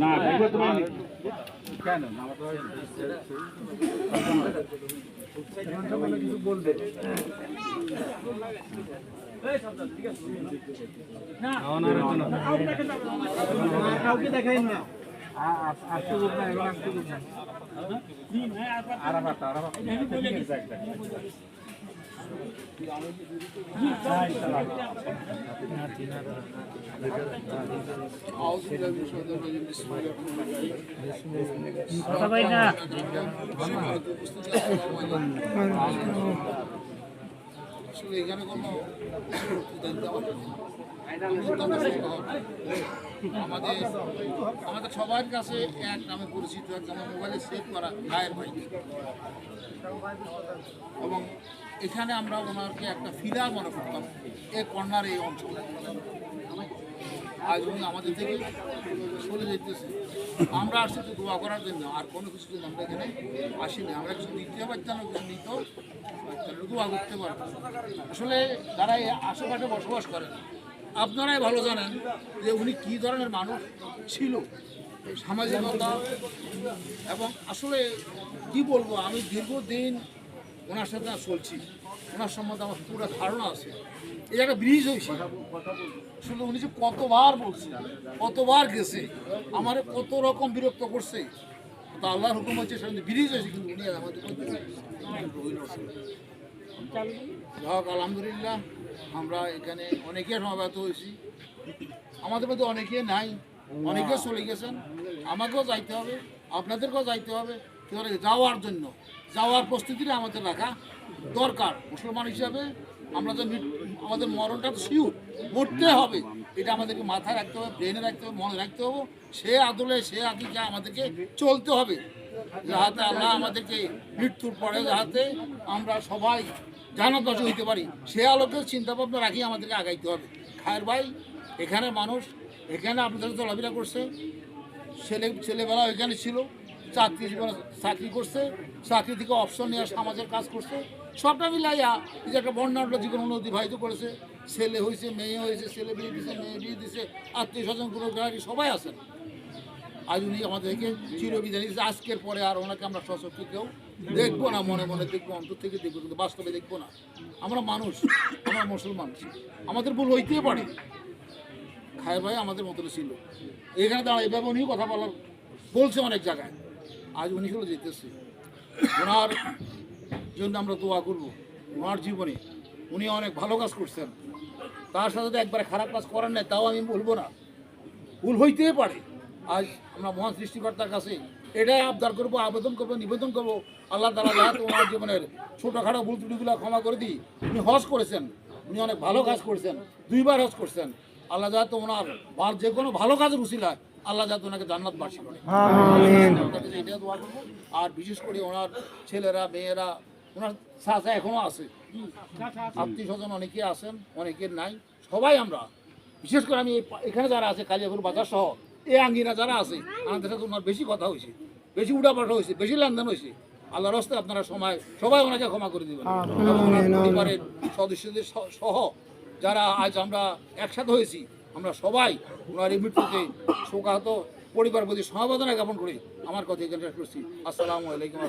না দেখবে তুমি কেন কিছু বলবে কাউকে দেখাই না এখানে কোনো আমাদের সবার কাছে এক নামে পরিচিত এক আমার মোবাইলে সেভ করা গায়ের ভাই এবং এখানে আমরা ওনাকে একটা ফিলার মনে করতাম এই কর্নার এই অঞ্চলে। আজ উনি আমাদের থেকে চলে যেতেছে, আমরা আসছি তো দোয়া করার জন্য, আর কোনো কিছু জন্য আমরা এখানে আসিনি। আমরা কিছু দিতে পারতাম, কিছু নিত দোয়া করতে পারবো। আসলে যারা এই আশেপাশে বসবাস করেন আপনারাই ভালো জানেন যে উনি কী ধরনের মানুষ ছিল, সামাজিকতা এবং আসলে কি বলবো, আমি দীর্ঘদিন ওনার সাথে চলছি, ওনার সম্বন্ধে আমার পুরো ধারণা আছে। এই একটা ব্রিজ হয়েছে, আসলে উনি যে কতবার বলছে, কতবার গেছে, আমার কত রকম বিরক্ত করছে, তা আল্লাহর হুকুম হচ্ছে সেখানে ব্রিজ হয়েছে, কিন্তু উনি আমাদের যাক আলহামদুলিল্লাহ আমরা এখানে অনেকে সমাবেত হয়েছি, আমাদের মধ্যে অনেকে নাই, অনেকে চলে গেছেন, আমাকেও যাইতে হবে, আপনাদেরকেও যাইতে হবে। যাওয়ার জন্য যাওয়ার প্রস্তুতিটা আমাদের রাখা দরকার। মুসলমান হিসাবে আমরা তো আমাদের মরণটা তো শিওর, মরতে হবে, এটা আমাদেরকে মাথায় রাখতে হবে, ব্রেনে রাখতে হবে, মনে রাখতে হবে। সে আদলে সে আকিকা আমাদেরকে চলতে হবে, যাহাতে আল্লাহ আমাদেরকে মৃত্যুর পরে যাহাতে আমরা সবাই জান্নাতবাসী হইতে পারি, সে আলোকে চিন্তা ভাবনা রাখি আমাদেরকে আগাইতে হবে। খায়ের ভাই এখানে মানুষ, এখানে আপনাদের চলাফেরা করছে, ছেলেবেলা এখানে ছিল, চাকরি করছে, চাকরি থেকে অপশন নেওয়া সমাজের কাজ করছে, সবটা মিলাইয়া এই যে একটা বর্ণাঢ্য জীবন অতিবাহিত করেছে। ছেলে হয়েছে, মেয়ে হয়েছে, ছেলে বিয়ে দিছে, মেয়ে বিয়ে দিছে, আত্মীয় স্বজন কোনো গাড়ি সবাই আছেন। আজ উনি আমাদেরকে চিরবিদায় দিয়েছে। আজকের পরে আর ওনাকে আমরা সশক্তি কেউ দেখবো না, মনে মনে দেখবো, অন্তর থেকে দেখবো, কিন্তু বাস্তবে দেখবো না। আমরা মানুষ, আমরা মুসলমান, আমাদের ভুল হইতেই পারে। খায়ের ভাই আমাদের মতন ছিল, এখানে দাঁড়া এভাবে উনিও কথা বলছে অনেক জায়গায়। আজ উনি চলে যেতেছে, ওনার জন্য আমরা দোয়া করবো। ওনার জীবনে উনি অনেক ভালো কাজ করছেন, তার সাথে তো একবারে খারাপ কাজ করেন নাই, তাও আমি বলবো না, ভুল হইতেই পারে। আজ আমরা মহান সৃষ্টিকর্তার কাছে এটাই আবদার করবো, আবেদন করবো, নিবেদন করবো, আল্লাহ তাআলা যাতে ওনার জীবনের ছোটোখাটো ভুল ত্রুটিগুলো ক্ষমা করে দিই। উনি হজ করেছেন, উনি অনেক ভালো কাজ করছেন, 2 বার হজ করছেন। আল্লাহ যাতে ওনার যে কোনো ভালো কাজের উসিলায় আল্লাহ যাতে ওনাকে জান্নাতবাসী করে, এটা দোয়া করবো। আর বিশেষ করে ওনার ছেলেরা, মেয়েরা, ওনার চাচা এখনও আছে, আত্মীয় স্বজন অনেকে আছেন, অনেকের নাই, সবাই আমরা, বিশেষ করে আমি এখানে যারা আছে কালিয়াপুর বাজার সহ এই আঙ্গিনা যারা আছে, আমাদের সাথে ওনার বেশি কথা হয়েছে, বেশি উঠাপাঠা হয়েছে, বেশি লেনদেন হয়েছে। আল্লাহর রাস্তায় আপনারা সবাই ওনাকে ক্ষমা করে দেবেন। পরিবারের সদস্যদের সহ যারা আজ আমরা একসাথে হয়েছি, আমরা সবাই ওনার এই মৃত্যুতে শোকাহত পরিবারের প্রতি সমবেদনা জ্ঞাপন করে আমার কথা এখানে শেষ করছি। আসসালামু আলাইকুম।